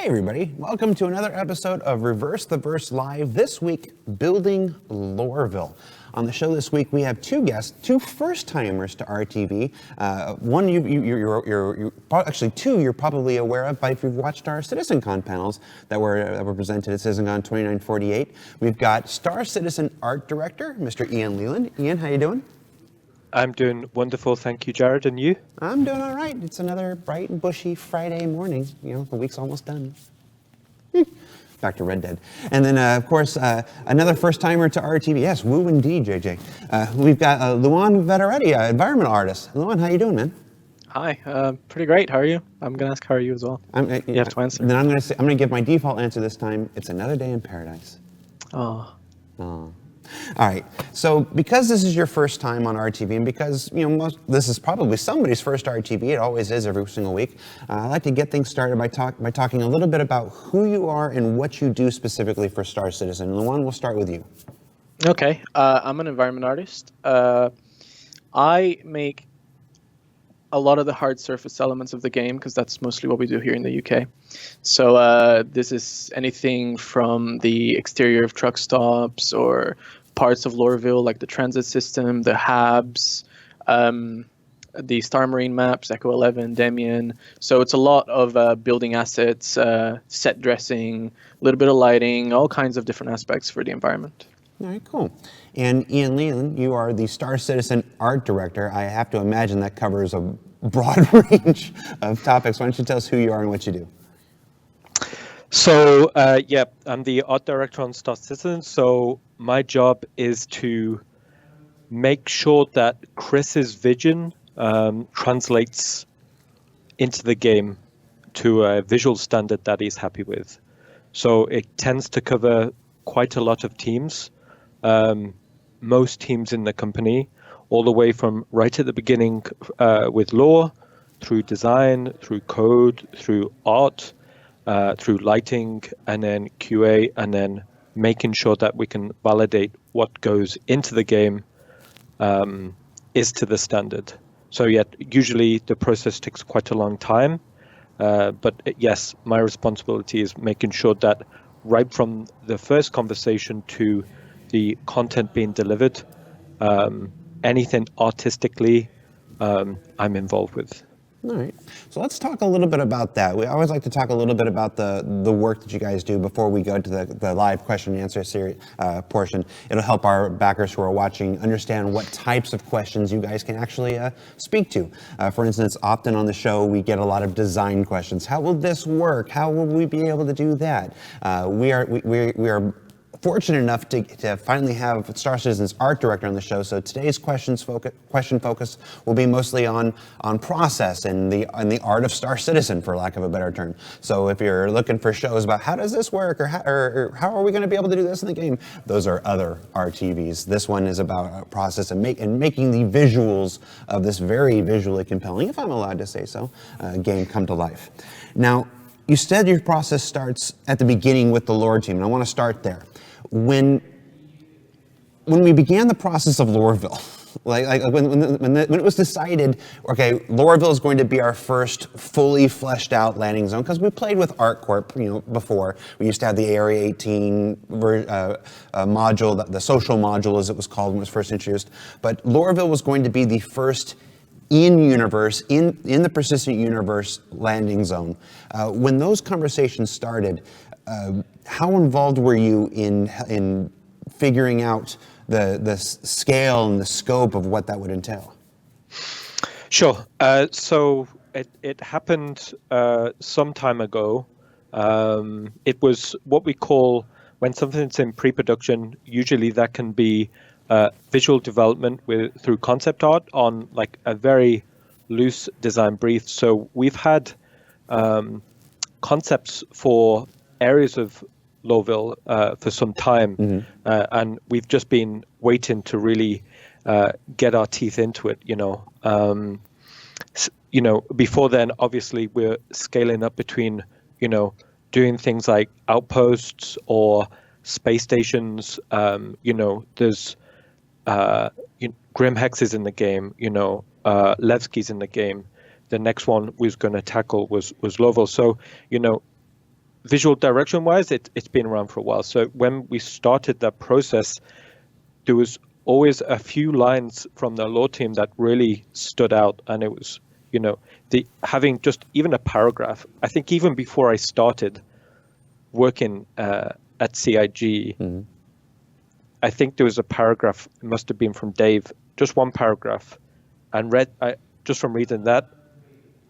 Hey everybody, welcome to another episode of Reverse the Verse Live. This week, building Lorville. On the show this week, we have two guests, two first-timers to RTV. One, actually two you're probably aware of if you've watched our CitizenCon panels that were presented at CitizenCon 2948. We've got Star Citizen Art Director, Mr. Ian Leyland. Ian, how you doing? I'm doing wonderful, thank you, Jared. And you? I'm doing all right. It's another bright and bushy Friday morning. You know, the week's almost done. Back to Red Dead. And then, of course, another first-timer to RTV. Yes, woo indeed, JJ. We've got Luan Vetoreti, environmental artist. Luan, how you doing, man? Hi, pretty great. How are you? I'm going to ask how are you as well. You have to answer. Then I'm going to give my default answer this time. It's another day in paradise. Oh. All right, so because this is your first time on RTV, and because this is probably somebody's first RTV, it always is every single week, I'd like to get things started by talking a little bit about who you are and what you do specifically for Star Citizen. Luan, we'll start with you. Okay, I'm an environment artist. I make a lot of the hard surface elements of the game because that's mostly what we do here in the UK. So this is anything from the exterior of truck stops or parts of Lorville, like the transit system, the HABs, the Star Marine maps, Echo 11, Demian. So it's a lot of building assets, set dressing, a little bit of lighting, all kinds of different aspects for the environment. All right, cool. And Ian Leyland, you are the Star Citizen Art Director. I have to imagine that covers a broad range of topics. Why don't you tell us who you are and what you do? So, I'm the art director on Star Citizen. So my job is to make sure that Chris's vision translates into the game to a visual standard that he's happy with. So it tends to cover quite a lot of teams, most teams in the company, all the way from right at the beginning with lore, through design, through code, through art, through lighting, and then QA, and then making sure that we can validate what goes into the game is to the standard. So usually the process takes quite a long time, but yes, my responsibility is making sure that right from the first conversation to the content being delivered, anything artistically, I'm involved with. All right, so let's talk a little bit about that. We always like to talk a little bit about the work that you guys do before we go to the live question and answer series portion. It'll help our backers who are watching understand what types of questions you guys can actually speak to. For instance, often on the show we get a lot of design questions. How will this work? How will we be able to do that? We are fortunate enough to finally have Star Citizen's art director on the show. So today's question focus will be mostly on process and the art of Star Citizen, for lack of a better term. So if you're looking for shows about how does this work or how are we going to be able to do this in the game, those are other RTVs. This one is about process and making the visuals of this very visually compelling, if I'm allowed to say so, game come to life. Now, you said your process starts at the beginning with the lore team, and I want to start there. When we began the process of Lorville, when it was decided, okay, Lorville is going to be our first fully fleshed out landing zone, because we played with ArcCorp, before. We used to have the Area 18 module, the social module as it was called when it was first introduced. But Lorville was going to be the first in-universe, in the persistent universe landing zone. When those conversations started, how involved were you in figuring out the scale and the scope of what that would entail? Sure. So it happened some time ago. It was what we call, when something's in pre-production, usually that can be visual development through concept art on like a very loose design brief. So we've had concepts for areas of Lorville for some time, and we've just been waiting to really get our teeth into it. Before then, obviously, we're scaling up between, doing things like outposts or space stations. There's Grim Hex is in the game. Levski's in the game. The next one we was going to tackle was Lorville. So, visual direction wise, it's been around for a while. So when we started that process, there was always a few lines from the lore team that really stood out, and it was, the having just even a paragraph. I think even before I started working at CIG, I think there was a paragraph. It must have been from Dave, just one paragraph, and just from reading that,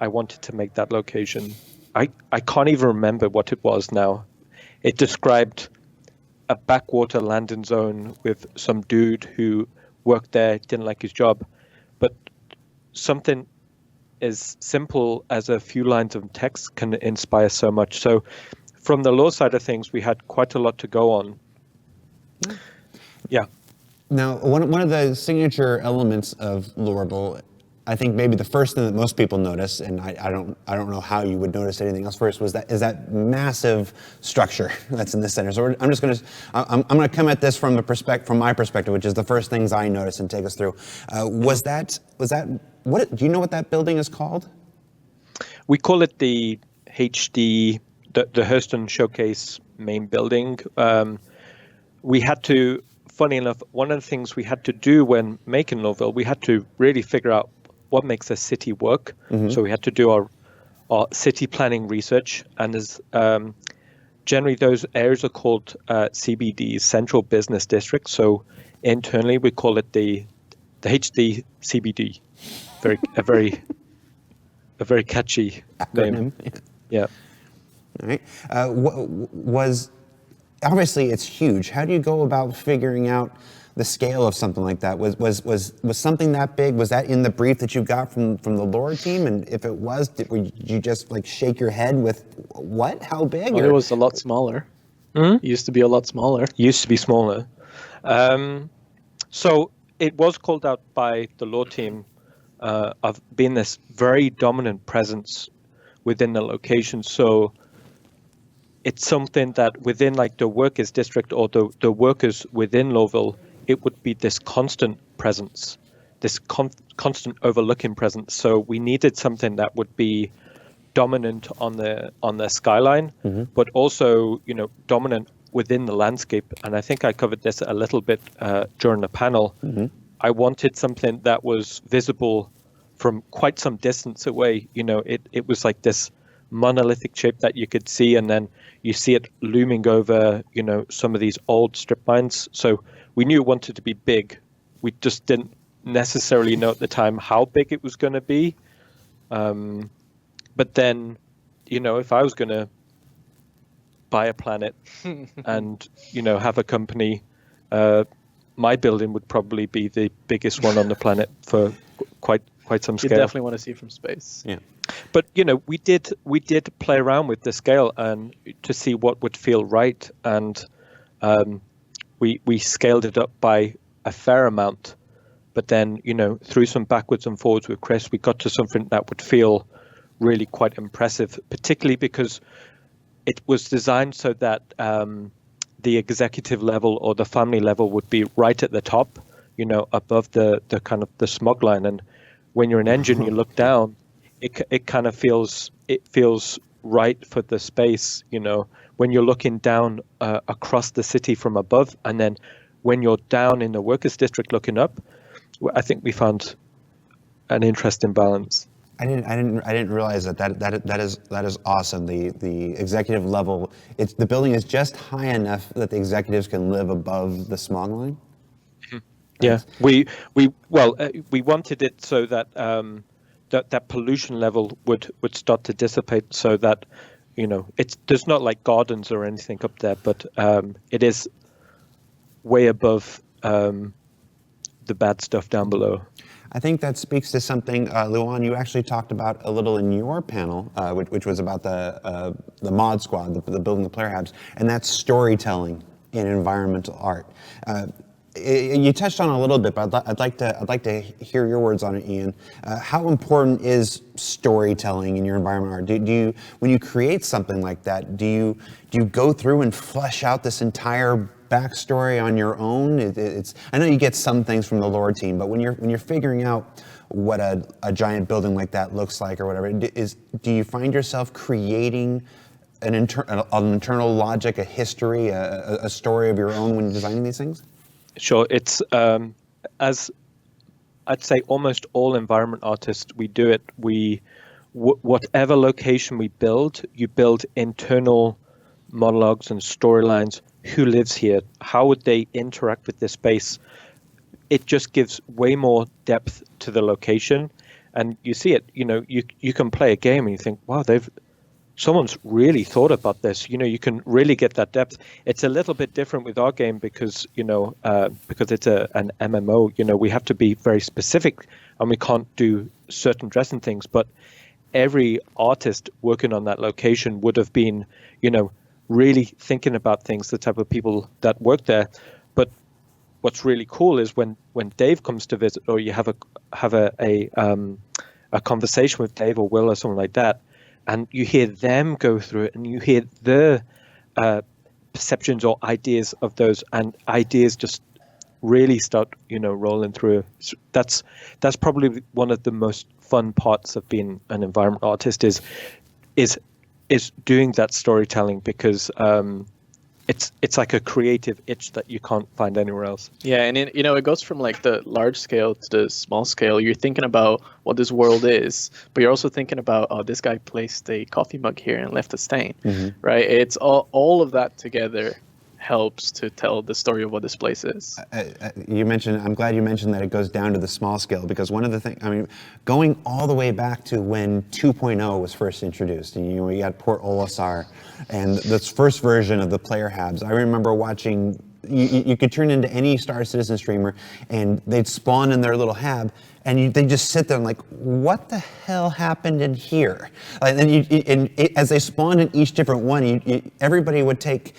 I wanted to make that location. I can't even remember what it was now. It described a backwater landing zone with some dude who worked there, didn't like his job, but something as simple as a few lines of text can inspire so much. So from the lore side of things, we had quite a lot to go on. Yeah. Now, one of the signature elements of Lorville, I think maybe the first thing that most people notice, and I don't know how you would notice anything else first, is that massive structure that's in the center. So I'm gonna come at this from my perspective, which is the first things I noticed, and take us through. Was that what? Do you know what that building is called? We call it the HD, the Hurston Showcase main building. We had to, funny enough, one of the things we had to do when making Lorville, we had to really figure out what makes a city work. So we had to do our city planning research, and there's generally those areas are called CBDs, Central Business Districts. So internally we call it the HD CBD. A very catchy name. Yeah. All right. Obviously it's huge. How do you go about figuring out the scale of something like that? Was something that big? Was that in the brief that you got from the lore team? And if it was, did you just like shake your head with what? How big? Well, it was a lot smaller. It used to be a lot smaller. Used to be smaller. So it was called out by the lore team of being this very dominant presence within the location. So it's something that within like the workers district or the workers within Lorville, it would be this constant presence, this constant overlooking presence. So we needed something that would be dominant on the skyline, but also, dominant within the landscape. And I think I covered this a little bit during the panel. I wanted something that was visible from quite some distance away. It was like this monolithic shape that you could see, and then you see it looming over, some of these old strip mines. So we knew it wanted to be big. We just didn't necessarily know at the time how big it was going to be. But then, if I was going to buy a planet and, have a company, my building would probably be the biggest one on the planet for quite some scale. You definitely want to see from space. Yeah. But we did play around with the scale and to see what would feel right, and we scaled it up by a fair amount. But then through some backwards and forwards with Chris, we got to something that would feel really quite impressive, particularly because it was designed so that the executive level or the family level would be right at the top, above the kind of the smog line. And when you're an engine, you look down. It kind of feels right for the space, when you're looking down across the city from above, and then when you're down in the workers district looking up. I think we found an interesting balance. I didn't realize that is awesome. The executive level, the building is just high enough that the executives can live above the smog line. Yeah, we wanted it so that that pollution level would start to dissipate, so that there's not like gardens or anything up there, but it is way above the bad stuff down below. I think that speaks to something, Luan, you actually talked about a little in your panel, which was about the mod squad, the building the player hubs, and that's storytelling in environmental art. You touched on it a little bit, but I'd like to hear your words on it, Ian. How important is storytelling in your environmental art? Do you, when you create something like that, do you go through and flesh out this entire backstory on your own? I know you get some things from the lore team, but when you're figuring out what a giant building like that looks like or whatever, do you find yourself creating an internal logic, a history, a story of your own when designing these things? Sure. It's as I'd say almost all environment artists, we do it. Whatever location we build, you build internal monologues and storylines. Who lives here? How would they interact with this space? It just gives way more depth to the location, and you see it. You can play a game and you think, wow, someone's really thought about this. You can really get that depth. It's a little bit different with our game because because it's an MMO. We have to be very specific, and we can't do certain dressing things. But every artist working on that location would have been, really thinking about things. The type of people that work there. But what's really cool is when Dave comes to visit, or you have a conversation with Dave or Will or something like that. And you hear them go through it, and you hear their perceptions or ideas of those, and ideas just really start, rolling through. That's probably one of the most fun parts of being an environment artist is doing that storytelling, because it's like a creative itch that you can't find anywhere else. Yeah, and it goes from like the large scale to the small scale. You're thinking about what this world is, but you're also thinking about, oh, this guy placed a coffee mug here and left a stain, right? It's all of that together helps to tell the story of what this place is. I'm glad you mentioned that it goes down to the small scale, because one of the things, going all the way back to when 2.0 was first introduced, and you had Port Olisar, and this first version of the player habs. I remember watching, you could turn into any Star Citizen streamer, and they'd spawn in their little hab, and they just sit there and like, what the hell happened in here? And as they spawned in each different one, everybody would take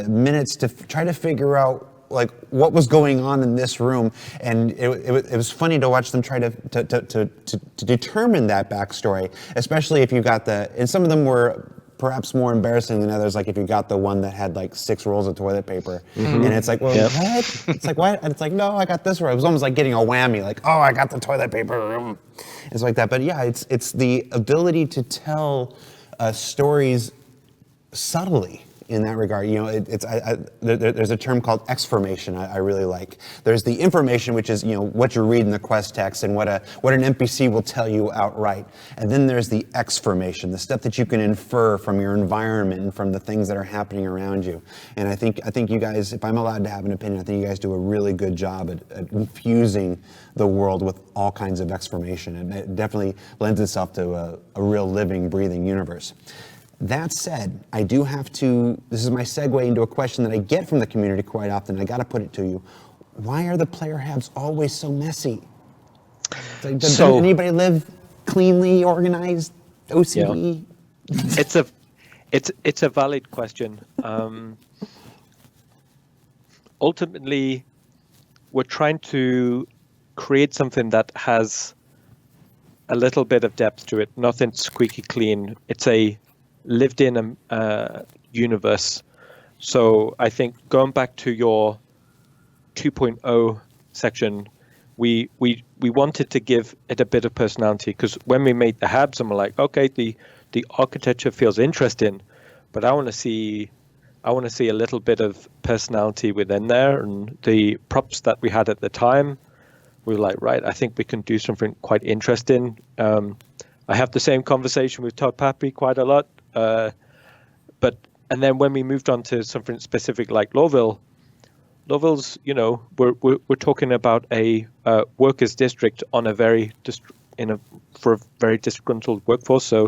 minutes to try to figure out like what was going on in this room, and it was funny to watch them try to determine that backstory, especially if you got and some of them were perhaps more embarrassing than others, like if you got the one that had like 6 rolls of toilet paper, and it's like, well, what? It's like, what? And it's like, no, I got this roll. It was almost like getting a whammy, like, oh, I got the toilet paper. It's like that. But yeah, it's the ability to tell stories subtly in that regard. There's a term called exformation I really like. There's the information, which is what you read in the quest text and what an NPC will tell you outright, and then there's the exformation, the stuff that you can infer from your environment and from the things that are happening around you. And I think you guys, if I'm allowed to have an opinion, I think you guys do a really good job at infusing the world with all kinds of exformation, and it definitely lends itself to a real living, breathing universe. That said, I do have to, this is my segue into a question that I get from the community quite often. I got to put it to you. Why are the player habs always so messy? Does anybody live cleanly, organized, OCD? Yeah. It's a valid question. Ultimately, we're trying to create something that has a little bit of depth to it. Nothing squeaky clean. It's a lived in universe. So I think going back to your 2.0 section, we wanted to give it a bit of personality, because when we made the habs, and we're like, okay, the architecture feels interesting, but I want to see a little bit of personality within there. And the props that we had at the time, we were like, right, I think we can do something quite interesting. I have the same conversation with Todd Pappy quite a lot. And then when we moved on to something specific like Lorville's, we're talking about a workers' district on for a very disgruntled workforce. So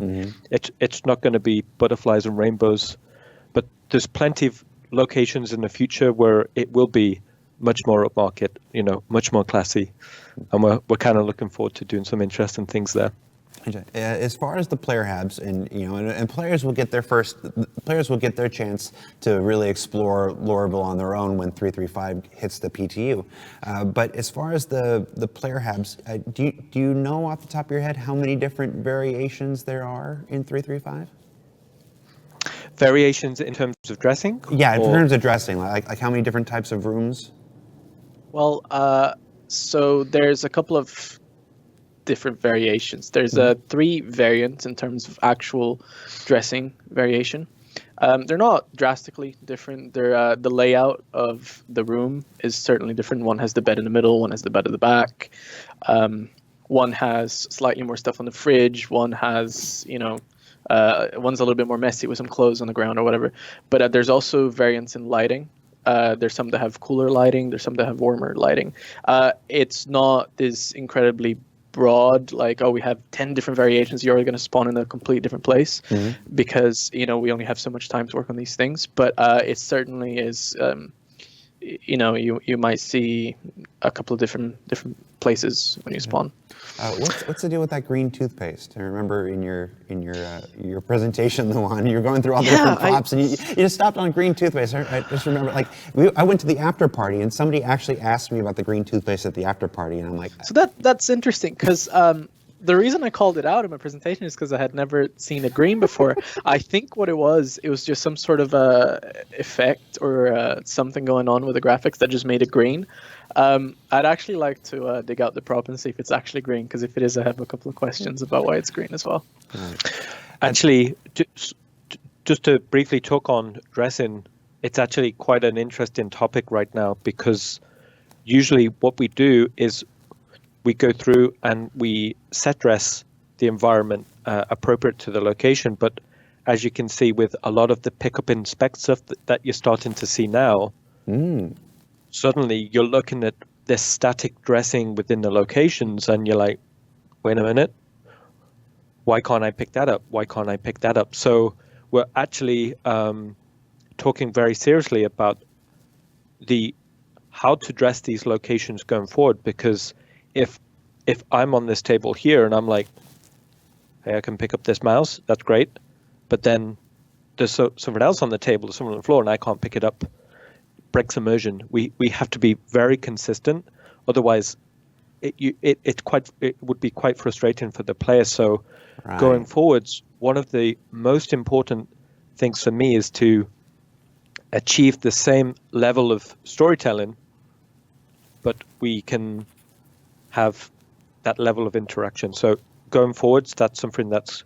it's not going to be butterflies and rainbows, but there's plenty of locations in the future where it will be much more upmarket, much more classy, and we're kind of looking forward to doing some interesting things there. As far as the player habs, and players will get their chance to really explore Lorville on their own when 335 hits the PTU. But as far as the player habs, do you know off the top of your head how many different variations there are in 335? Variations in terms of dressing? Yeah, in terms of dressing, like how many different types of rooms? Well, so there's a couple of different variations. There's 3 variants in terms of actual dressing variation. They're not drastically different. They're the layout of the room is certainly different. One has the bed in the middle, one has the bed at the back. One has slightly more stuff on the fridge. One has, one's a little bit more messy with some clothes on the ground or whatever. But there's also variants in lighting. There's some that have cooler lighting. There's some that have warmer lighting. It's not this incredibly broad, like, we have 10 different variations. You're going to spawn in a complete different place because, we only have so much time to work on these things. But it certainly is, you might see a couple of different places when you spawn. What's the deal with that green toothpaste? I remember in your presentation, Luan, you were going through all the different props, and you just stopped on green toothpaste. I just remember, I went to the after party, and somebody actually asked me about the green toothpaste at the after party, and I'm like, so that's interesting because the reason I called it out in my presentation is because I had never seen a green before. I think what it was just some sort of effect or something going on with the graphics that just made it green. I'd actually like to dig out the prop and see if it's actually green, because if it is, I have a couple of questions about why it's green as well. Actually, just to briefly talk on dressing, it's actually quite an interesting topic right now, because usually what we do is we go through and we set dress the environment appropriate to the location. But as you can see with a lot of the pickup and spec stuff that you're starting to see now, suddenly you're looking at this static dressing within the locations and you're like, wait a minute, why can't I pick that up? Why can't I pick that up? So we're actually talking very seriously about how to dress these locations going forward, because if I'm on this table here and I'm like, hey, I can pick up this mouse, that's great, but then there's someone else on the table, there's someone on the floor, and I can't pick it up, breaks immersion. We have to be very consistent, otherwise it would be quite frustrating for the player. So going forwards, one of the most important things for me is to achieve the same level of storytelling, but we can have that level of interaction. So going forwards, that's something that's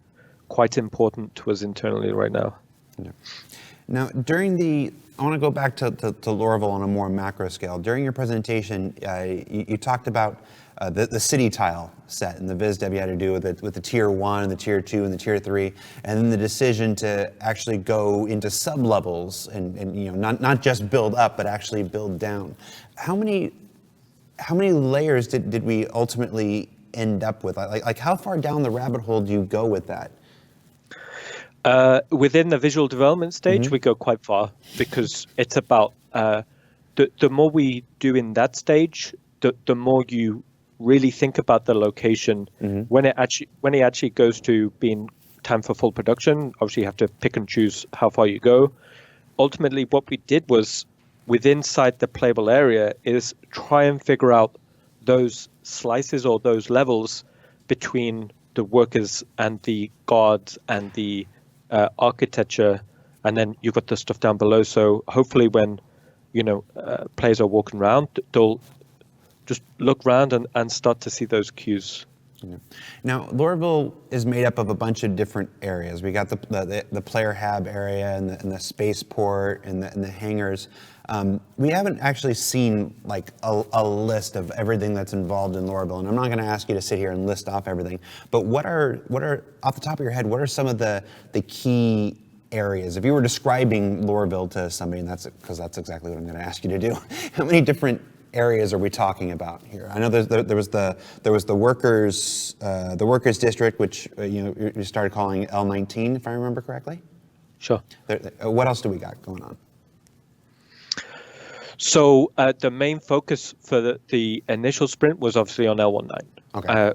quite important to us internally right now. Yeah. Now, I want to go back to Lorville on a more macro scale. During your presentation, you talked about the city tile set and the viz dev you had to do with the tier 1 and the tier 2 and the tier 3, and then the decision to actually go into sub-levels and not just build up, but actually build down. How many layers did we ultimately end up with? Like how far down the rabbit hole do you go with that? Within the visual development stage, we go quite far, because it's about the more we do in that stage, the more you really think about the location. When it actually goes to being time for full production, obviously you have to pick and choose how far you go. Ultimately, what we did was, within inside the playable area, is try and figure out those slices or those levels between the workers and the guards and the architecture, and then you've got the stuff down below. So hopefully when players are walking around, they'll just look around and start to see those cues. Yeah. Now, Lorville is made up of a bunch of different areas. We got the player hab area and the spaceport and the hangars. We haven't actually seen like a list of everything that's involved in Lorville, and I'm not going to ask you to sit here and list off everything. But what are off the top of your head? What are some of the key areas? If you were describing Lorville to somebody, and that's exactly what I'm going to ask you to do. How many different areas are we talking about here? I know there was the workers district, which you started calling L19, if I remember correctly. Sure. What else do we got going on? So the main focus for the initial sprint was obviously on L19. Okay.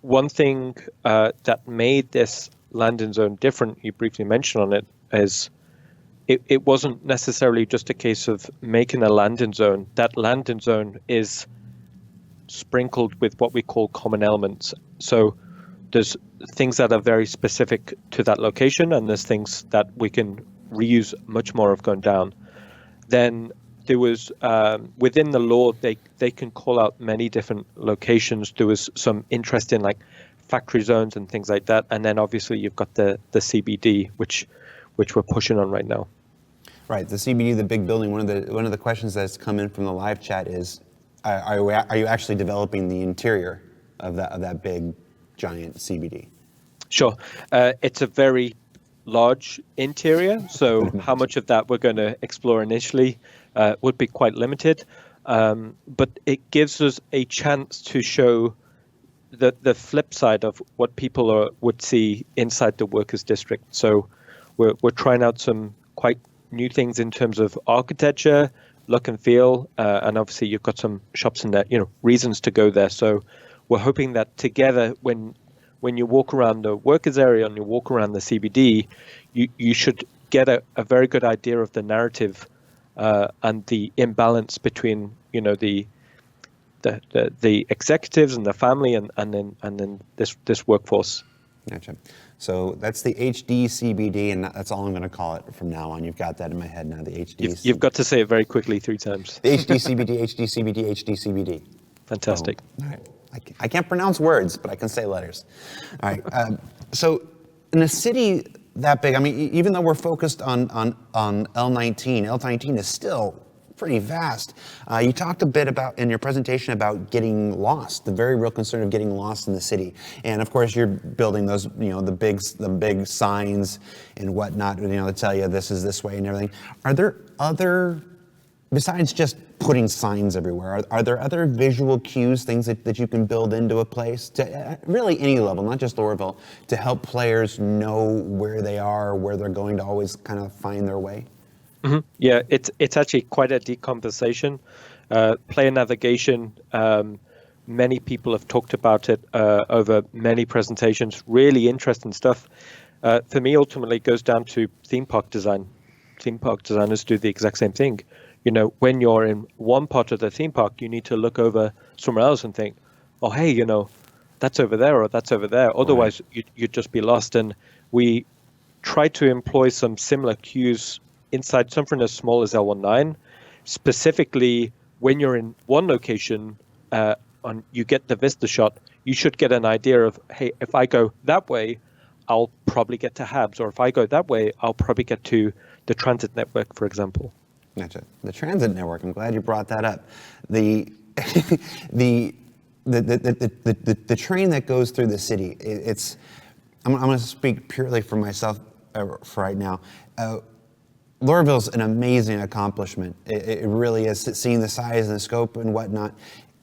One thing that made this landing zone different, you briefly mentioned on it, is it wasn't necessarily just a case of making a landing zone. That landing zone is sprinkled with what we call common elements. So there's things that are very specific to that location, and there's things that we can reuse much more of going down. Then there was within the lore they can call out many different locations. There was some interest in like factory zones and things like that, and then obviously you've got the CBD, which we're pushing on right now. Right, the CBD, the big building. One of the questions that's come in from the live chat is, are you actually developing the interior of that big giant CBD? Sure, it's a very large interior, so how much of that we're going to explore initially would be quite limited, but it gives us a chance to show the flip side of what people would see inside the workers district. So we're trying out some quite new things in terms of architecture, look and feel, and obviously you've got some shops in there, reasons to go there. So we're hoping that together, when you walk around the workers area and you walk around the CBD, you should get a very good idea of the narrative and the imbalance between the executives and the family and then this workforce. Gotcha. So that's the HD CBD, and that's all I'm going to call it from now on. You've got that in my head now. The HD. You've got to say it very quickly 3 times. The HD CBD, HD CBD, HD CBD. Fantastic. All right. I can't pronounce words, but I can say letters. All right. So in a city that big, I mean, even though we're focused on L19, L19 is still pretty vast. You talked a bit about in your presentation about getting lost, the very real concern of getting lost in the city. And of course, you're building those, the big signs and whatnot, to tell you this is this way and everything. Are there other, besides just putting signs everywhere, are there other visual cues, things that you can build into a place to really any level, not just Lorville, to help players know where they are, where they're going to always kind of find their way? Mm-hmm. Yeah, it's actually quite a deep conversation. Player navigation, many people have talked about it over many presentations, really interesting stuff. For me, ultimately, it goes down to theme park design. Theme park designers do the exact same thing. When you're in one part of the theme park, you need to look over somewhere else and think, oh, hey, that's over there or that's over there. Otherwise, you'd just be lost. And we try to employ some similar cues inside something as small as L19. Specifically, when you're in one location and you get the vista shot, you should get an idea of, hey, if I go that way, I'll probably get to Habs, or if I go that way, I'll probably get to the transit network, for example. Gotcha. The transit network. I'm glad you brought that up. The the train that goes through the city. I'm going to speak purely for myself for right now. Lorville's an amazing accomplishment. It really is, seeing the size and the scope and whatnot.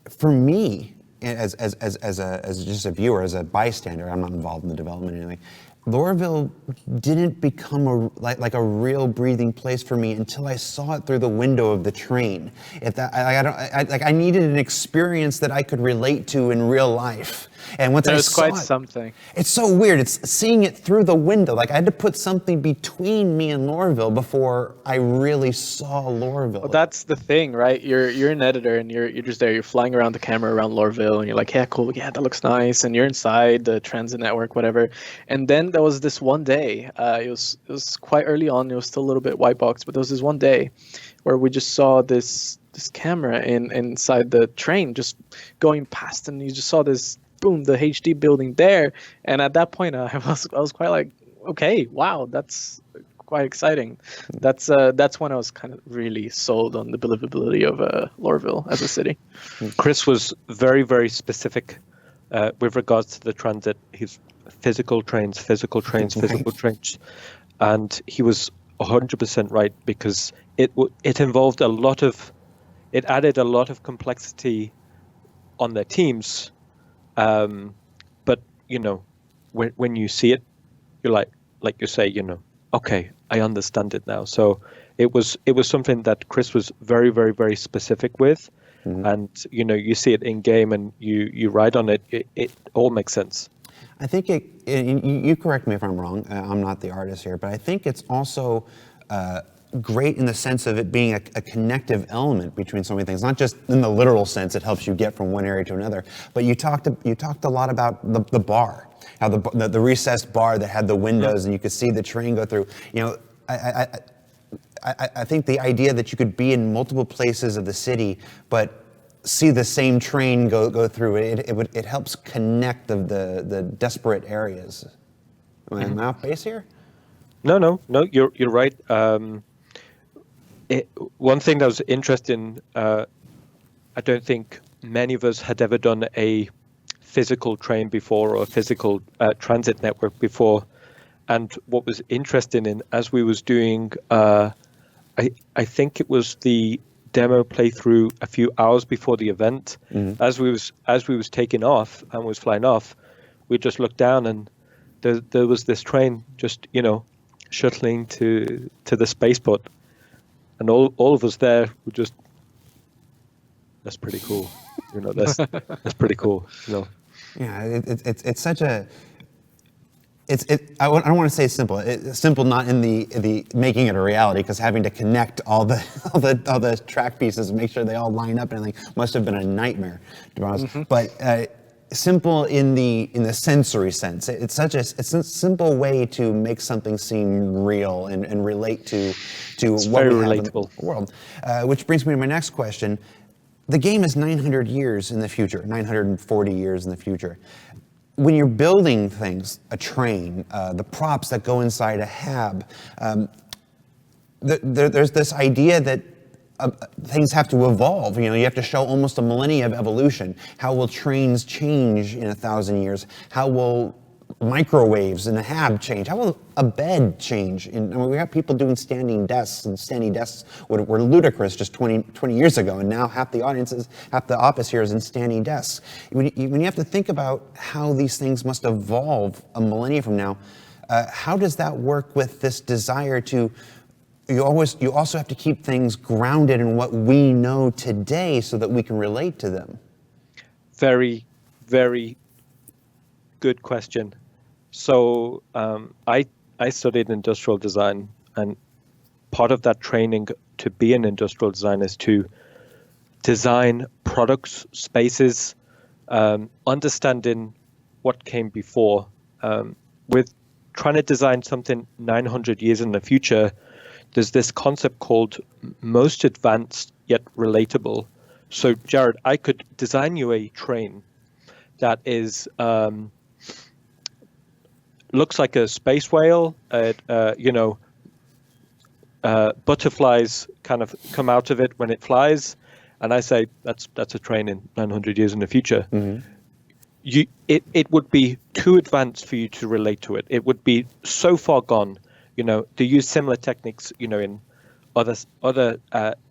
For me, as just a viewer, as a bystander, I'm not involved in the development or anything. Lorville didn't become like a real breathing place for me until I saw it through the window of the train. I needed an experience that I could relate to in real life. And once I saw quite something. It's so weird. It's seeing it through the window. Like I had to put something between me and Lorville before I really saw Lorville. Well, that's the thing, right? You're an editor and you're just there. You're flying around the camera around Lorville and you're like, yeah, cool, yeah, that looks nice. And you're inside the transit network, whatever. And then there was this one day. It was quite early on. It was still a little bit white box, but there was this one day where we just saw this camera inside the train just going past, and you just saw this. Boom, the HD building there, and at that point I was quite like, okay, wow, that's quite exciting. That's when I was kind of really sold on the believability of Lorville as a city. Chris was very, very specific with regards to the transit. His physical trains, and he was 100% right, because it involved it added a lot of complexity on their teams. But when you see it, you're like you say, okay, I understand it now. So it was something that Chris was very, very, very specific with, and you see it in game and you ride on it. It all makes sense. I think you correct me if I'm wrong. I'm not the artist here, but I think it's also great in the sense of it being a connective element between so many things, not just in the literal sense it helps you get from one area to another, but you talked a lot about the bar, how the recessed bar that had the windows and you could see the train go through. I think the idea that you could be in multiple places of the city, but see the same train go through it helps connect the disparate areas. Am I off base here? No, you're right. One thing that was interesting, I don't think many of us had ever done a physical train before or a physical transit network before. And what was interesting as we was doing, I think it was the demo playthrough a few hours before the event. As we was taking off and was flying off, we just looked down and there was this train just shuttling to the spaceport, and all of us there were just, that's pretty cool. That's pretty cool. Yeah, it's such a. I don't want to say simple. It's simple not in the making it a reality, because having to connect all the track pieces and make sure they all line up and everything must have been a nightmare, to be honest. But simple in the sensory sense. It's a simple way to make something seem real and relate to it's what very we have relatable. in the world. Which brings me to my next question. The game is 900 years in the future, 940 years in the future. When you're building things, a train, the props that go inside a hab, there's this idea that things have to evolve. You have to show almost a millennia of evolution. How will trains change in 1,000 years? How will microwaves in a hab change? How will a bed change? We got people doing standing desks, and standing desks were ludicrous just 20 years ago, and now half the office here is in standing desks. When you have to think about how these things must evolve a millennia from now, how does that work with this desire to? You also have to keep things grounded in what we know today so that we can relate to them. Very, very good question. So I studied industrial design, and part of that training to be an industrial designer is to design products, spaces, understanding what came before. With trying to design something 900 years in the future, there's this concept called most advanced yet relatable. So Jared, I could design you a train that is looks like a space whale. Butterflies kind of come out of it when it flies, and I say that's a train in 900 years in the future. It would be too advanced for you to relate to it. It would be so far gone. To use similar techniques, in other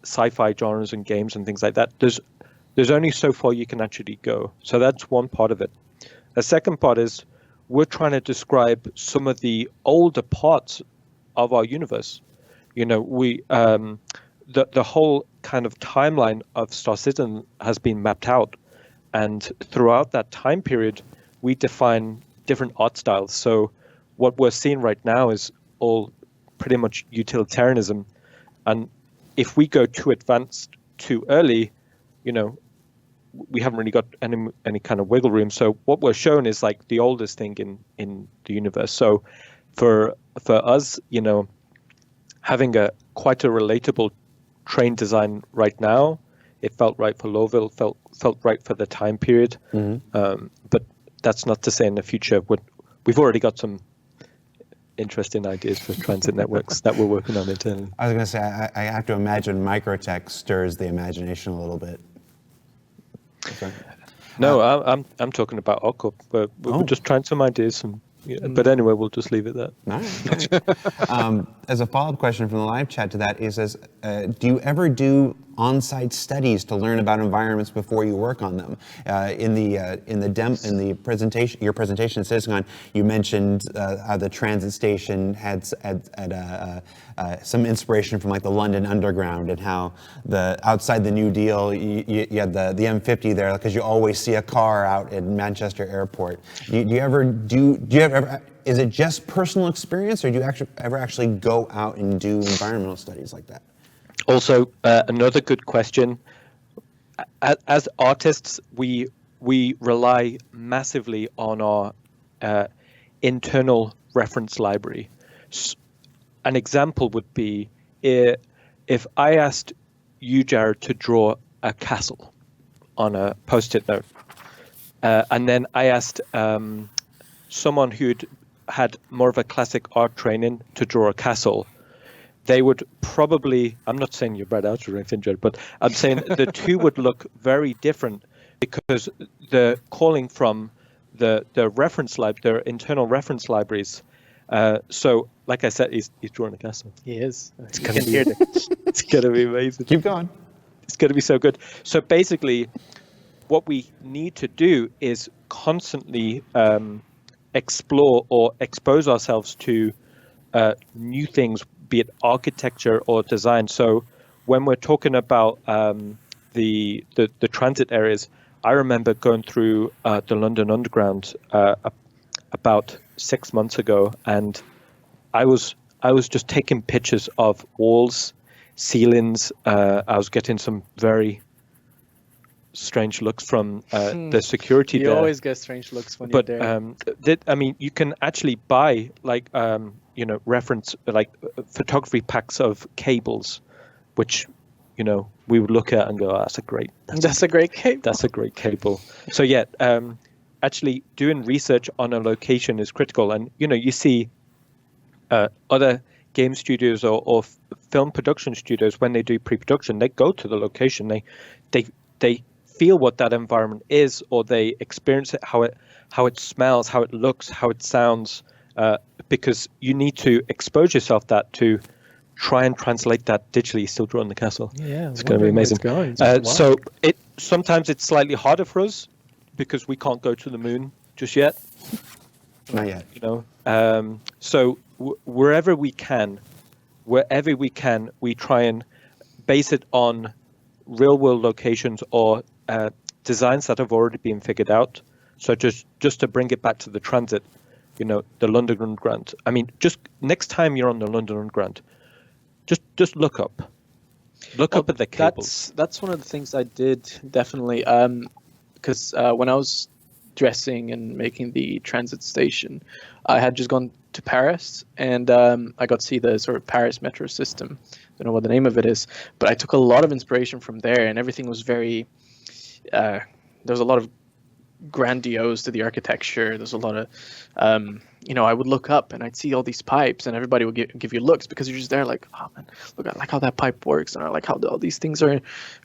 sci-fi genres and games and things like that. There's only so far you can actually go. So that's one part of it. The second part is we're trying to describe some of the older parts of our universe. We the whole kind of timeline of Star Citizen has been mapped out, and throughout that time period, we define different art styles. So what we're seeing right now is all pretty much utilitarianism, and if we go too advanced too early, we haven't really got any kind of wiggle room. So what we're shown is like the oldest thing in the universe. So for us, having quite a relatable train design right now, it felt right for Lorville, felt right for the time period. But that's not to say in the future we've already got some interesting ideas for transit networks that we're working on internally. I was going to say, I have to imagine microtech stirs the imagination a little bit. Okay. No, I'm talking about Occup. We're just trying some ideas, but anyway, we'll just leave it there. Nice. As a follow-up question from the live chat to that, it says, do you ever do on-site studies to learn about environments before you work on them? In the presentation, your presentation at CitizenCon, you mentioned how the transit station had some inspiration from like the London Underground, and how outside the New Deal you had the M50 there, because you always see a car out at Manchester Airport. Is it just personal experience, or do you ever actually go out and do environmental studies like that? Also, another good question. As artists, we rely massively on our internal reference library. An example would be if I asked you, Jared, to draw a castle on a post-it note, and then I asked someone who'd had more of a classic art training to draw a castle, they would probably, I'm not saying you're bad out or anything, Jared, but I'm saying the two would look very different because the calling from the reference their internal reference libraries. So, like I said, he's drawing a castle. He is. It's gonna be, it's gonna be amazing. Keep going. It's gonna be so good. So basically, what we need to do is constantly explore or expose ourselves to new things, be it architecture or design. So when we're talking about the transit areas, I remember going through the London Underground about 6 months ago, and I was just taking pictures of walls, ceilings. I was getting some very strange looks from the security You there. always get strange looks when you're there. I mean, you can actually buy like reference like photography packs of cables, which we would look at and go, oh, that's a great cable. That's a great cable. So yeah, actually doing research on a location is critical. And you see other game studios or film production studios, when they do pre-production, they go to the location. They feel what that environment is, or they experience it, how it smells, how it looks, how it sounds, because you need to expose yourself to try and translate that digitally. Still drawing the castle. Yeah, it's going to be amazing. So sometimes it's slightly harder for us because we can't go to the moon just yet. Not yet. So wherever we can, we try and base it on real world locations or designs that have already been figured out. So just to bring it back to the transit, the London Underground. I mean, just next time you're on the London Underground, just look up at the cables. That's one of the things I did definitely, because when I was dressing and making the transit station, I had just gone to Paris, and I got to see the sort of Paris metro system. Don't know what the name of it is, but I took a lot of inspiration from there, and everything was very there was a lot of grandiose to the architecture. There's a lot of I would look up and I'd see all these pipes, and everybody would give you looks because you're just there like, oh man, look, I like how that pipe works, and I like how all these things are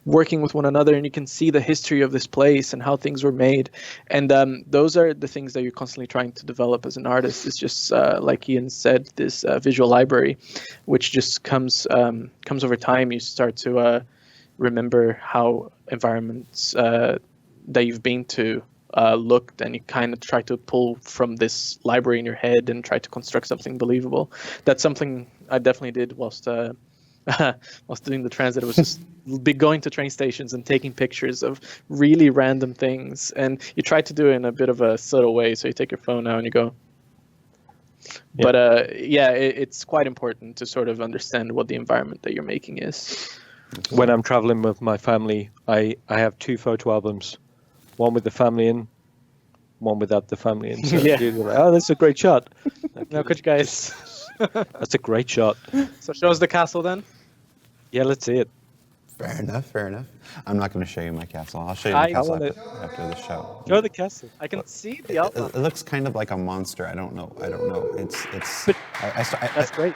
working with one another, and you can see the history of this place and how things were made. And those are the things that you're constantly trying to develop as an artist. It's just like Ian said, this visual library, which just comes over time. You start to remember how environments that you've been to looked, and you kind of try to pull from this library in your head and try to construct something believable. That's something I definitely did whilst doing the transit. It was just going to train stations and taking pictures of really random things, and you try to do it in a bit of a subtle way. So you take your phone out and you go. Yeah. But it's quite important to sort of understand what the environment that you're making is. When I'm traveling with my family, I have 2 photo albums. One with the family in, one without the family in. So yeah. Like, oh, that's a great shot. Now, could you guys? That's a great shot. So show us the castle then. Yeah, let's see it. Fair enough. I'm not going to show you my castle. I'll show you my castle after the show. Show the castle. I can see the outline. It looks kind of like a monster. I don't know. It's. But that's great.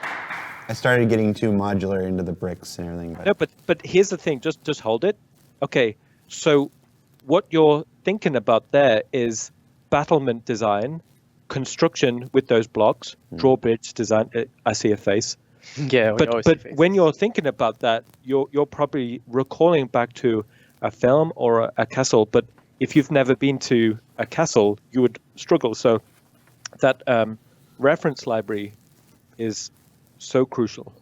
I started getting too modular into the bricks and everything. But. No, but here's the thing. Just hold it. Okay, so what you're thinking about there is battlement design, construction with those blocks, drawbridge design. I see a face. Yeah, but when you're thinking about that, you're probably recalling back to a film or a castle. But if you've never been to a castle, you would struggle. So that reference library is so crucial.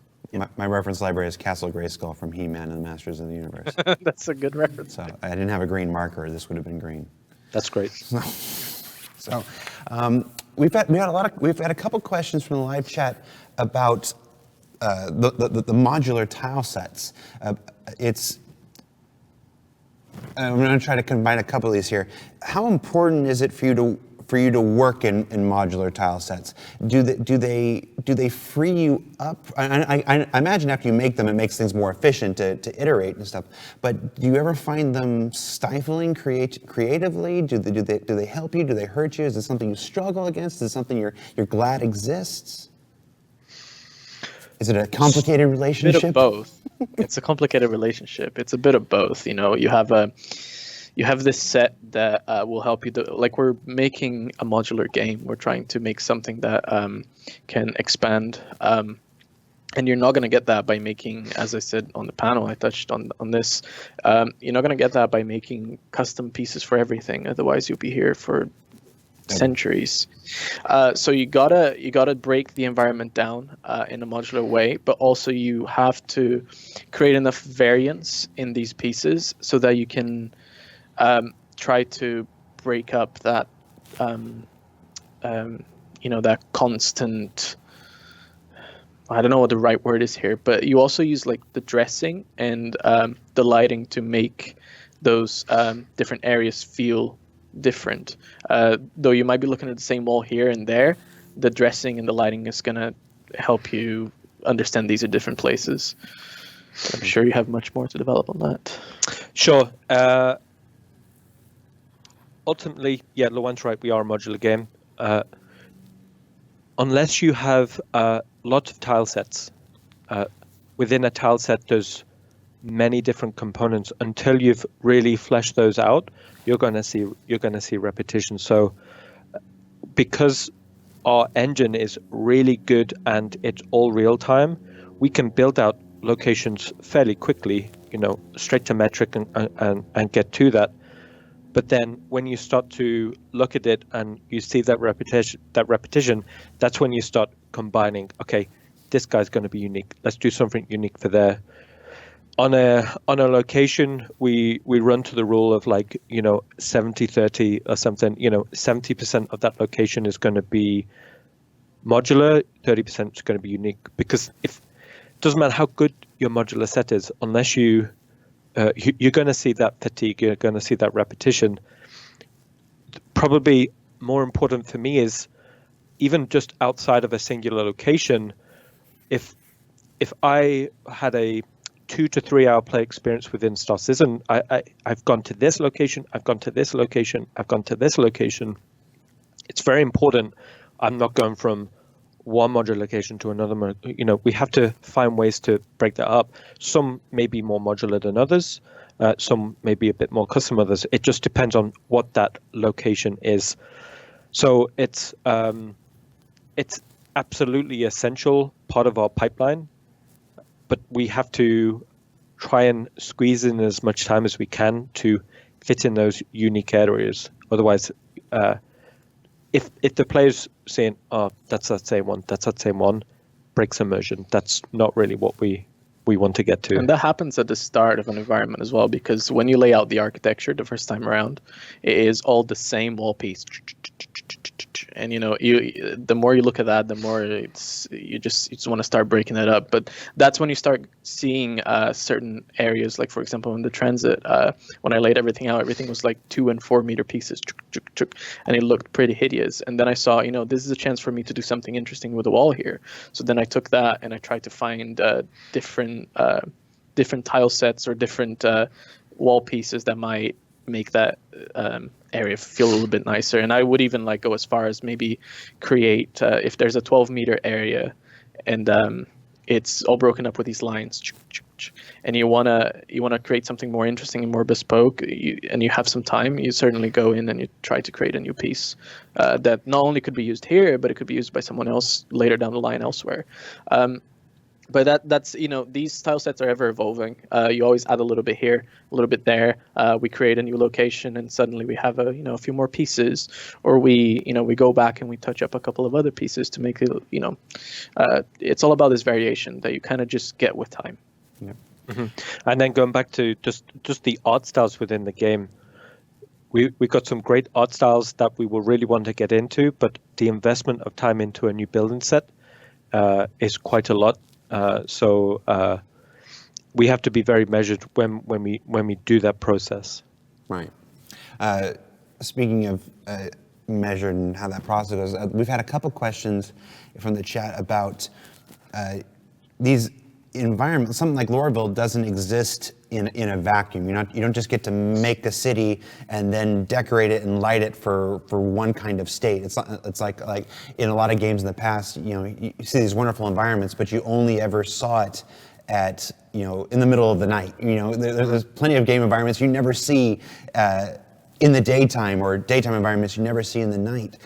My reference library is Castle Grayskull from He-Man and the Masters of the Universe. That's a good reference. So I didn't have a green marker. This would have been green. That's great. So we've had a couple questions from the live chat about the modular tile sets. I'm going to try to combine a couple of these here. How important is it for you for you to work in modular tile sets? Do they free you up? I imagine after you make them, it makes things more efficient to iterate and stuff. But do you ever find them stifling creatively? Do they help you? Do they hurt you? Is it something you struggle against? Is it something you're glad exists? Is it a complicated relationship? A bit of both. It's a complicated relationship. It's a bit of both. You have this set that will help you. Like, we're making a modular game. We're trying to make something that can expand. And you're not going to get that by making, as I said on the panel, I touched on this. You're not going to get that by making custom pieces for everything. Otherwise, you'll be here for centuries. So you gotta break the environment down in a modular way, but also you have to create enough variance in these pieces so that you can try to break up that that constant, I don't know what the right word is here, but you also use like the dressing and the lighting to make those different areas feel different. Though you might be looking at the same wall here and there, the dressing and the lighting is going to help you understand these are different places. I'm sure you have much more to develop on that. Sure. Ultimately, yeah, Luan's right, we are a modular game. Unless you have lots of tile sets, within a tile set there's many different components. Until you've really fleshed those out, you're going to see repetition. So because our engine is really good and it's all real time, we can build out locations fairly quickly, straight to metric and get to that. But then when you start to look at it and you see that repetition, that's when you start combining, okay, this guy's going to be unique. Let's do something unique for there. On a location, we run to the rule of 70-30 or something. 70% of that location is going to be modular, 30% is going to be unique. Because it doesn't matter how good your modular set is, unless you're going to see that fatigue, you're going to see that repetition. Probably more important for me is even just outside of a singular location, if I had a 2 to 3 hour play experience within Star Citizen, I've gone to this location, I've gone to this location, I've gone to this location. It's very important. I'm not going from one modular location to another. We have to find ways to break that up. Some may be more modular than others. Some may be a bit more custom others. It just depends on what that location is. So it's absolutely essential part of our pipeline. But we have to try and squeeze in as much time as we can to fit in those unique areas. Otherwise, if the player's saying, "Oh, that's that same one," breaks immersion. That's not really what we want to get to. And that happens at the start of an environment as well, because when you lay out the architecture the first time around, it is all the same wall piece. And the more you look at that, the more you just want to start breaking it up. But that's when you start seeing certain areas, like for example in the transit, when I laid everything out, everything was like 2 and 4 meter pieces, and it looked pretty hideous. And then I saw, this is a chance for me to do something interesting with the wall here. So then I took that and I tried to find different tile sets or different wall pieces that might make that area feel a little bit nicer. And I would even go as far as maybe create, if there's a 12 meter area and it's all broken up with these lines, and you wanna create something more interesting and more bespoke, and you have some time, you certainly go in and you try to create a new piece that not only could be used here, but it could be used by someone else later down the line elsewhere. But that's these tile sets are ever evolving. You always add a little bit here, a little bit there. We create a new location, and suddenly we have a few more pieces, or we go back and we touch up a couple of other pieces to make it. It's all about this variation that you kind of just get with time. Yeah. Mm-hmm. And then going back to just the art styles within the game, we got some great art styles that we will really want to get into, but the investment of time into a new building set is quite a lot. So we have to be very measured when we do that process. Right. Speaking of measured and how that process goes. We've had a couple questions from the chat about these environments. Something like Lorville doesn't exist in a vacuum. You don't just get to make a city and then decorate it and light it for one kind of state. It's like in a lot of games in the past, you see these wonderful environments, but you only ever saw it at in the middle of the night. There's plenty of game environments you never see in the daytime, or daytime environments you never see in the night.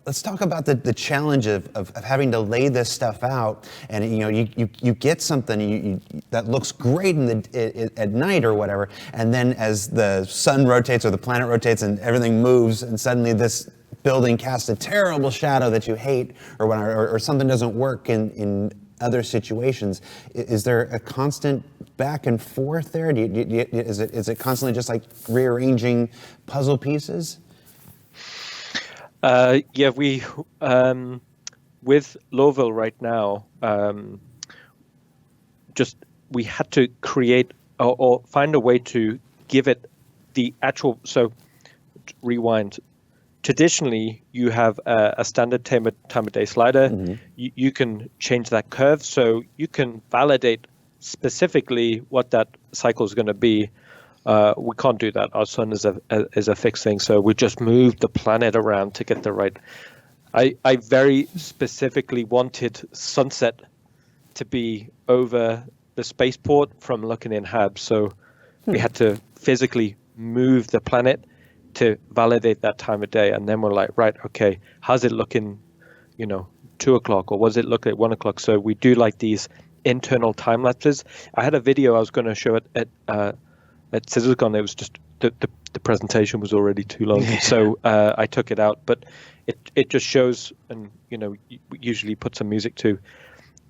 Let's talk about the challenge of having to lay this stuff out, and you get something that looks great at night or whatever, and then as the sun rotates or the planet rotates and everything moves, and suddenly this building casts a terrible shadow that you hate, or something doesn't work in other situations. Is there a constant back and forth there? Is it constantly just like rearranging puzzle pieces? Yeah, we with Lorville right now, we had to create or find a way to give it the actual. So, rewind. Traditionally, you have a standard time of day slider. Mm-hmm. You can change that curve, so you can validate specifically what that cycle is going to be. We can't do that. Our sun is a fixed thing, so we just moved the planet around to get the right. I very specifically wanted sunset to be over the spaceport from looking in Hab, so we had to physically move the planet to validate that time of day, and then we're like, right, okay, how's it looking, 2 o'clock, or was it look at 1 o'clock? So we do like these internal time lapses. I had a video I was going to show it at ScissorCon. It was just the presentation was already too long, so I took it out. But it just shows, and we usually put some music too,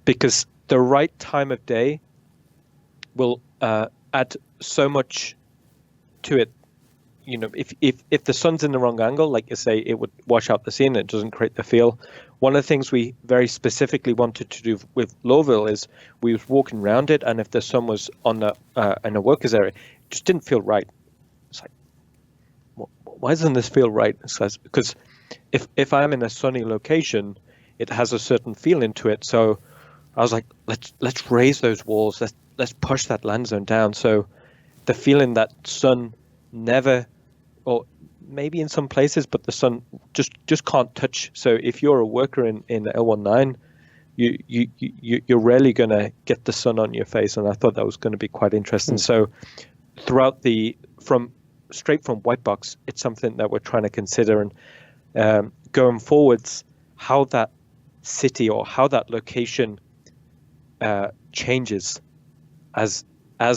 because the right time of day will add so much to it. If the sun's in the wrong angle, like you say, it would wash out the scene. It doesn't create the feel. One of the things we very specifically wanted to do with Lorville is we was walking around it, and if the sun was on the in a workers area, it just didn't feel right. It's like, why doesn't this feel right? Because if I'm in a sunny location, it has a certain feeling to it. So I was like, let's raise those walls. Let's push that land zone down. So the feeling that sun never, or maybe in some places, but the sun just can't touch. So if you're a worker in L19, you're rarely going to get the sun on your face, and I thought that was going to be quite interesting. So throughout straight from white box, it's something that we're trying to consider, and going forwards, how that city or how that location changes as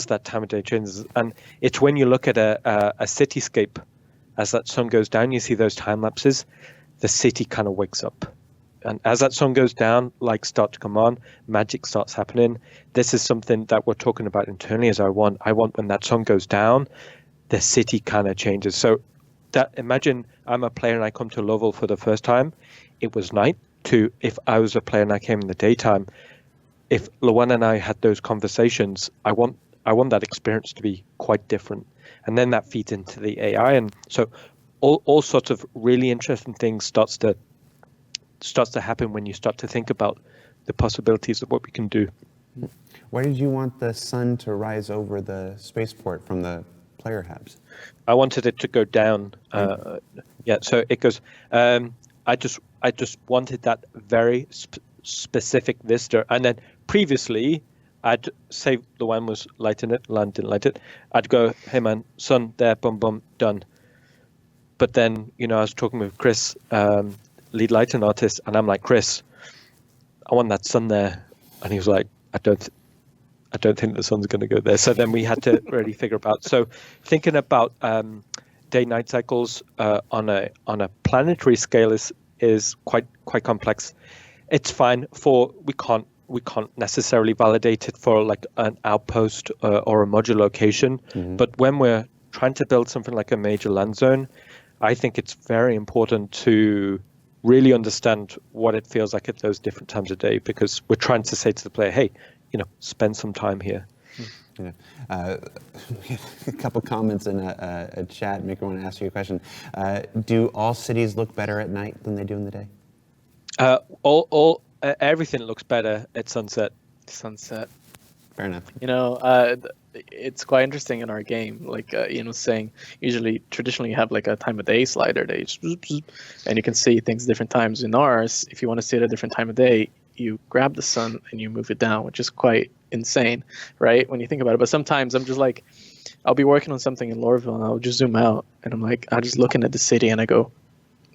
that time of day changes. And it's when you look at a cityscape, as that sun goes down, you see those time lapses, the city kind of wakes up. And as that sun goes down, lights start to come on, magic starts happening. This is something that we're talking about internally, as I want when that sun goes down, the city kind of changes. So that, imagine I'm a player and I come to Lorville for the first time, it was night, to if I was a player and I came in the daytime, if Luan and I had those conversations, I want that experience to be quite different. And then that feeds into the AI. And so all sorts of really interesting things starts to happen when you start to think about the possibilities of what we can do. Why did you want the sun to rise over the spaceport from the player hubs? I wanted it to go down. So it goes. I just wanted that very specific vista. And then previously, I'd say the one was lighting it, Land didn't light it. I'd go, hey man, sun there, boom, boom, done. But then, I was talking with Chris, lead lighting artist, and I'm like, Chris, I want that sun there. And he was like, I don't think the sun's going to go there. So then we had to really figure out. So thinking about day-night cycles on a planetary scale is quite complex. It's fine we can't necessarily validate it for like an outpost or a modular location. Mm-hmm. But when we're trying to build something like a major land zone, I think it's very important to really understand what it feels like at those different times of day, because we're trying to say to the player, hey, spend some time here. You know, a couple comments in a chat make me want to ask you a question. Do all cities look better at night than they do in the day? Everything looks better at sunset. Sunset. Fair enough. You know, it's quite interesting in our game. Like, saying usually traditionally you have like a time of day slider, and you can see things different times. In ours, if you want to see it at a different time of day, you grab the sun and you move it down, which is quite insane, right? When you think about it. But sometimes I'm just like, I'll be working on something in Lorville and I'll just zoom out and I'm just looking at the city and I go,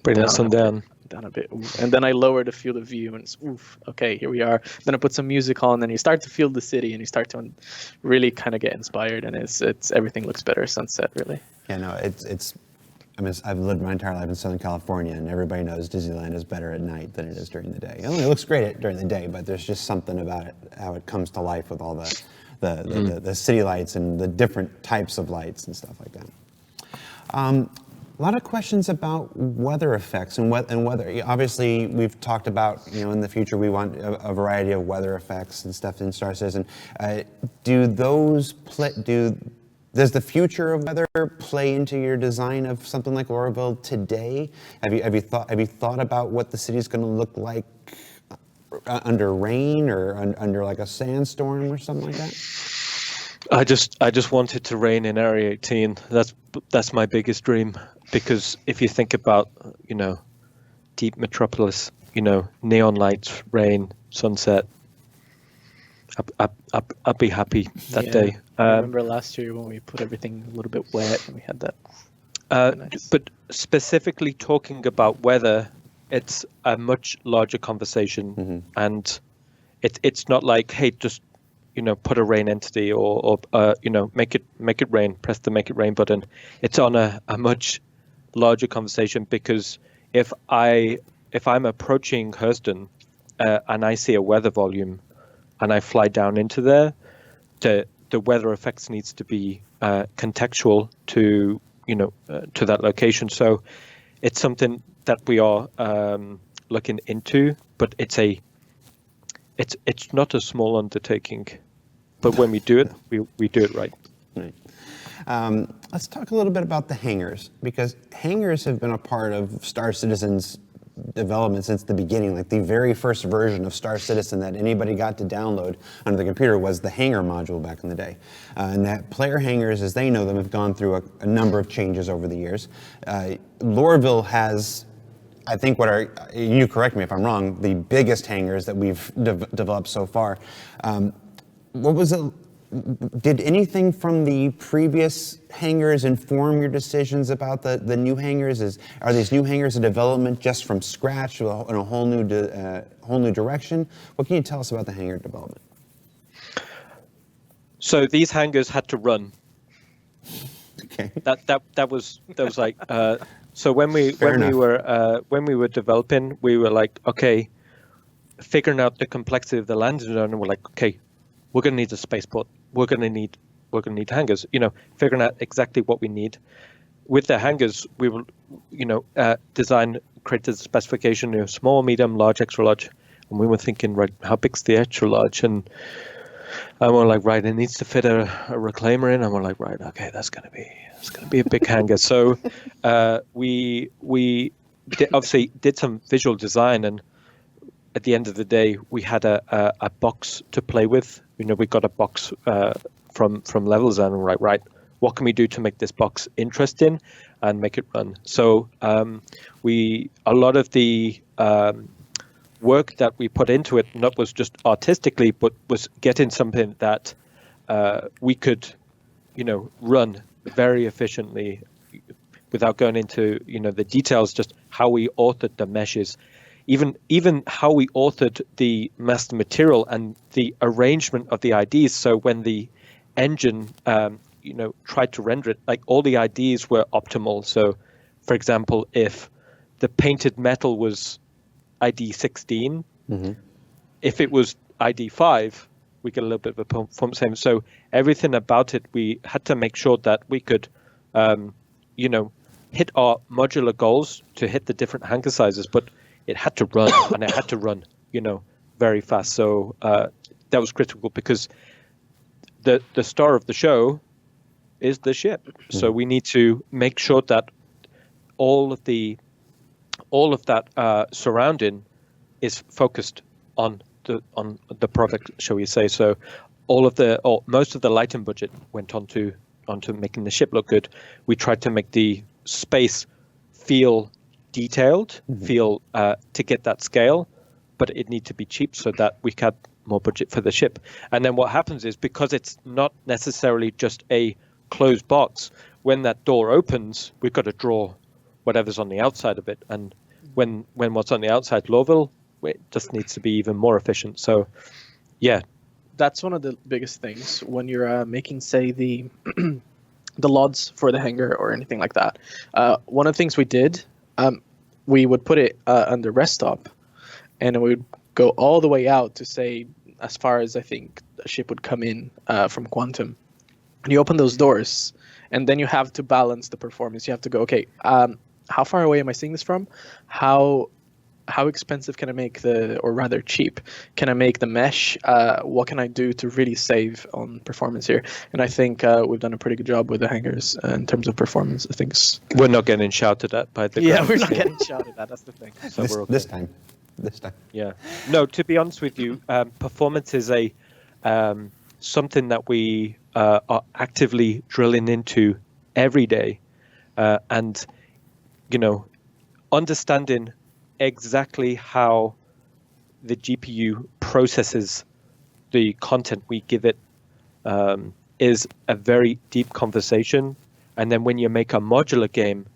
bring that sun down a bit, and then I lower the field of view and it's okay, here we are. Then I put some music on, and then you start to feel the city and you start to really kind of get inspired, and it's everything looks better sunset, really. Yeah, no, it's. I mean, I've lived my entire life in Southern California, and everybody knows Disneyland is better at night than it is during the day. It looks great during the day, but there's just something about it, how it comes to life with all the city lights and the different types of lights and stuff like that. A lot of questions about weather effects and weather. Obviously, we've talked about, in the future we want a variety of weather effects and stuff in Star Citizen. Does the future of weather play into your design of something like Lorville today? Have you thought about what the city's going to look like under rain or under like a sandstorm or something like that? I just want it to rain in Area 18. That's my biggest dream, because if you think about, deep metropolis, neon lights, rain, sunset, I'd be happy that day. I remember last year when we put everything a little bit wet and we had that. Nice. But specifically talking about weather, it's a much larger conversation, and it's not like, hey, just put a rain entity or make it rain, press the make it rain button. It's on a much larger conversation, because if I'm approaching Hurston and I see a weather volume and I fly down into there, the weather effects needs to be contextual to to that location. So it's something that we are looking into, but it's not a small undertaking. But when we do it, we do it right. Right. Let's talk a little bit about the hangars, because hangars have been a part of Star Citizen's development since the beginning. Like the very first version of Star Citizen that anybody got to download onto the computer was the hangar module back in the day. And that player hangars, as they know them, have gone through a number of changes over the years. Lorville has, I think, you correct me if I'm wrong, the biggest hangars that we've developed so far. What was it? Did anything from the previous hangars inform your decisions about the new hangars? Are these new hangars a development just from scratch in a whole new direction? What can you tell us about the hangar development? So these hangars had to run. Okay. That was like so when we were developing, we were like, okay, figuring out the complexity of the landing zone, and we're like, okay, we're going to need a spaceport. We're going to need hangars. Figuring out exactly what we need. With the hangars, we will, created a specification: small, medium, large, extra large. And we were thinking, right, how big's the extra large? And we're like, right, it needs to fit a reclaimer in. And we're like, right, okay, that's going to be a big hangar. So we obviously did some visual design, and at the end of the day, we had a box to play with. We got a box from Levels, and we're like, right, what can we do to make this box interesting and make it run? So a lot of the work that we put into it, not was just artistically, but was getting something that we could, run very efficiently without going into, the details, just how we authored the meshes. Even how we authored the master material and the arrangement of the IDs. So when the engine, tried to render it, like all the IDs were optimal. So, for example, if the painted metal was ID 16, if it was ID 5, we get a little bit of a pump same. So everything about it, we had to make sure that we could, hit our modular goals to hit the different hangar sizes, but it had to run, and it had to run, very fast. So that was critical, because the star of the show is the ship. So we need to make sure that all of that surrounding is focused on the product, shall we say? So most of the lighting budget went onto making the ship look good. We tried to make the space feel detailed, to get that scale, but it needed to be cheap so that we had more budget for the ship. And then what happens is, because it's not necessarily just a closed box, when that door opens, we've got to draw whatever's on the outside of it. And when what's on the outside, Lorville, it just needs to be even more efficient. So, yeah. That's one of the biggest things when you're making, say, the the LODs for the hangar or anything like that. One of the things we did, we would put it under rest stop, and we would go all the way out to, say, as far as I think a ship would come in from Quantum. And you open those doors, and then you have to balance the performance. You have to go, okay, how far away am I seeing this from? How expensive can I make or rather cheap, can I make the mesh? What can I do to really save on performance here? And I think we've done a pretty good job with the hangars in terms of performance. I think we're not getting shouted at by the we're not getting shouted at. That's the thing. So we're okay. This time. Yeah. No, to be honest with you, performance is something that we are actively drilling into every day, and understanding exactly how the GPU processes the content we give it is a very deep conversation. And then when you make a modular game,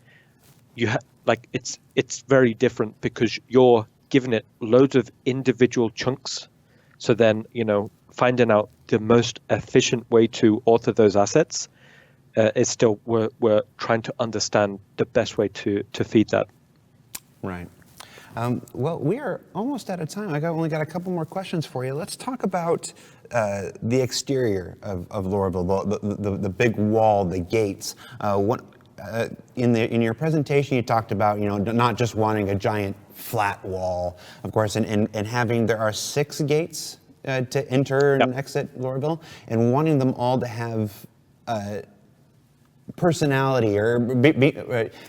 it's very different, because you're giving it loads of individual chunks. So then finding out the most efficient way to author those assets is still we're trying to understand the best way to feed that. Right. Well, we are almost out of time. Only got a couple more questions for you. Let's talk about the exterior of Lorville, the big wall, the gates. In your presentation, you talked about not just wanting a giant flat wall, of course, and having there are 6 gates to enter and exit Lorville, and wanting them all to have personality or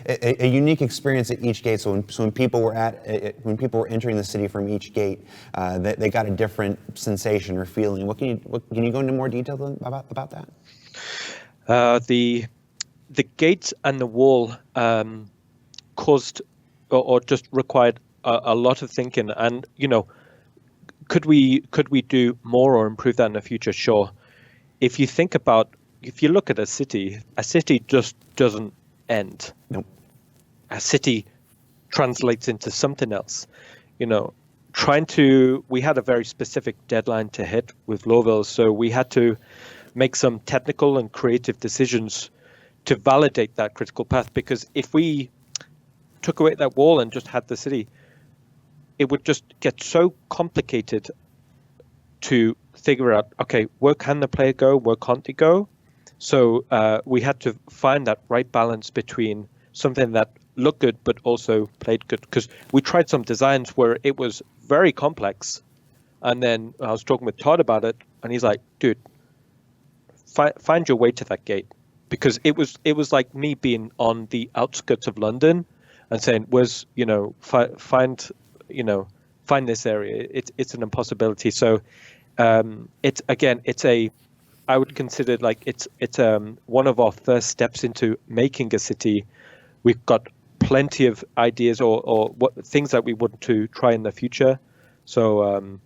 a unique experience at each gate. So when people were entering the city from each gate, they got a different sensation or feeling. Can you go into more detail about that? The gates and the wall caused or just required a lot of thinking. And could we do more or improve that in the future? Sure. If you look at a city just doesn't end. Nope. A city translates into something else. We had a very specific deadline to hit with Lorville, so we had to make some technical and creative decisions to validate that critical path, because if we took away that wall and just had the city, it would just get so complicated to figure out, okay, where can the player go, where can't they go? So we had to find that right balance between something that looked good but also played good, because we tried some designs where it was very complex, and then I was talking with Todd about it, and he's like, dude, find your way to that gate, because it was like me being on the outskirts of London and saying, find this area. It's an impossibility. So I would consider it's one of our first steps into making a city. We've got plenty of ideas or things that we want to try in the future. So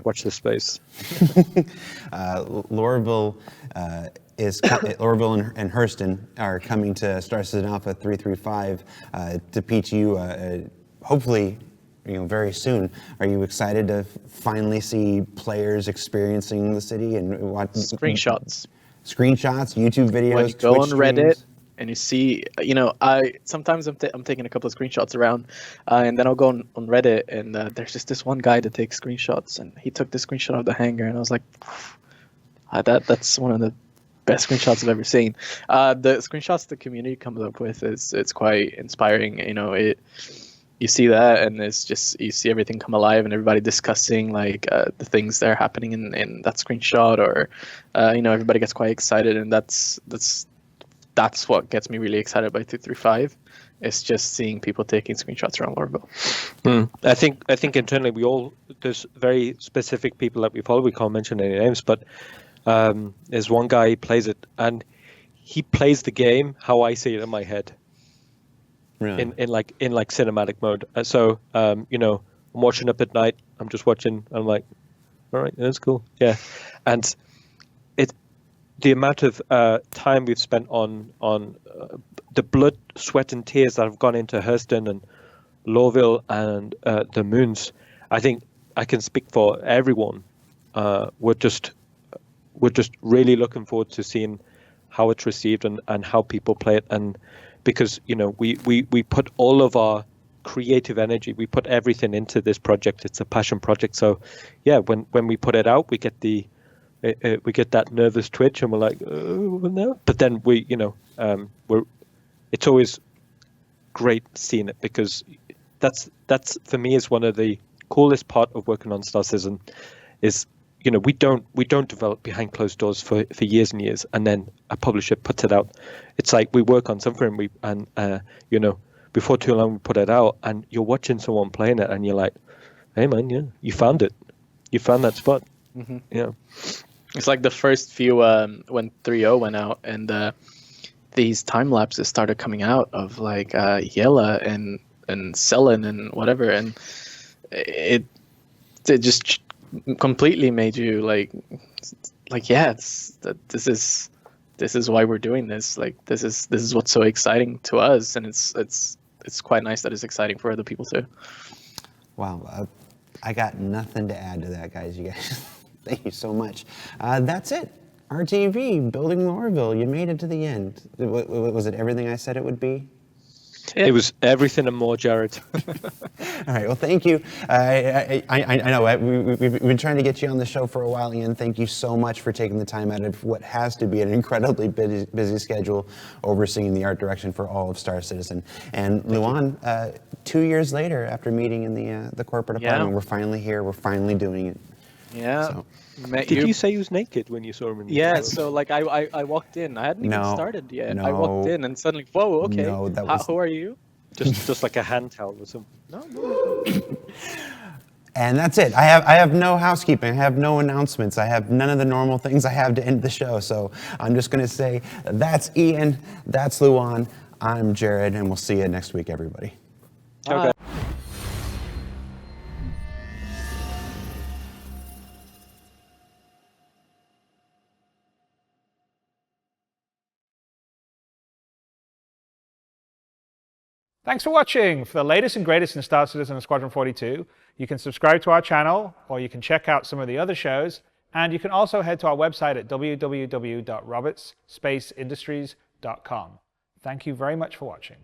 watch this space. Lorville Lorville and Hurston are coming to Star Citizen Alpha 335 to PTU hopefully very soon. Are you excited to finally see players experiencing the city and watch screenshots, YouTube videos? When you go Twitch on streams? Reddit and you see, I sometimes I'm taking a couple of screenshots around, and then I'll go on Reddit and there's just this one guy that takes screenshots, and he took this screenshot of the hangar, and I was like, that's one of the best screenshots I've ever seen. The screenshots the community comes up with it's quite inspiring. you see that, and it's just, you see everything come alive and everybody discussing like the things that are happening in that screenshot, or everybody gets quite excited, and that's what gets me really excited by 235. It's just seeing people taking screenshots around Lorville. I think internally there's very specific people that we follow. We can't mention any names, but there's one guy, he plays it, and he plays the game how I see it in my head. Really? In cinematic mode. So I'm watching up at night. I'm just watching. I'm like, all right, that's cool. Yeah, and the amount of time we've spent on the blood, sweat, and tears that have gone into Hurston and Lorville and the moons. I think I can speak for everyone. We're just really looking forward to seeing how it's received and how people play it, and because we put all of our creative energy, we put everything into this project. It's a passion project. So yeah, when we put it out, we get that nervous twitch, and we're like, oh, no. But then it's always great seeing it, because that's for me is one of the coolest part of working on Star Citizen is we don't develop behind closed doors for years and years, and then a publisher puts it out. It's like we work on something and before too long we put it out, and you're watching someone playing it, and you're like, hey man, yeah, you found it, you found that spot. Mm-hmm. Yeah, it's like the first few when 3.0 went out, and these time lapses started coming out of like Yella and Selen and whatever, and it just completely made you like yeah, this is why we're doing this. Like this is what's so exciting to us, and it's quite nice that it's exciting for other people too. Wow, I got nothing to add to that, guys. You guys, thank you so much. That's it. RTV, building Lorville. You made it to the end. Was it everything I said it would be? It was everything and more, Jared. All right. Well, thank you. I know we've been trying to get you on the show for a while, Ian. Thank you so much for taking the time out of what has to be an incredibly busy schedule, overseeing the art direction for all of Star Citizen. And Luan, 2 years later, after meeting in the corporate apartment, we're finally here. We're finally doing it. Yeah. So. Did you say he was naked when you saw him in the Yeah, so like I walked in. I hadn't even started yet. I walked in and suddenly, whoa, okay. No, who are you? Just like a hand towel or something. No. And that's it. I have no housekeeping. I have no announcements. I have none of the normal things I have to end the show. So I'm just going to say that's Ian, that's Luan, I'm Jared, and we'll see you next week, everybody. Okay. Thanks for watching. For the latest and greatest in Star Citizen and Squadron 42, you can subscribe to our channel, or you can check out some of the other shows, and you can also head to our website at www.robertsspaceindustries.com. Thank you very much for watching.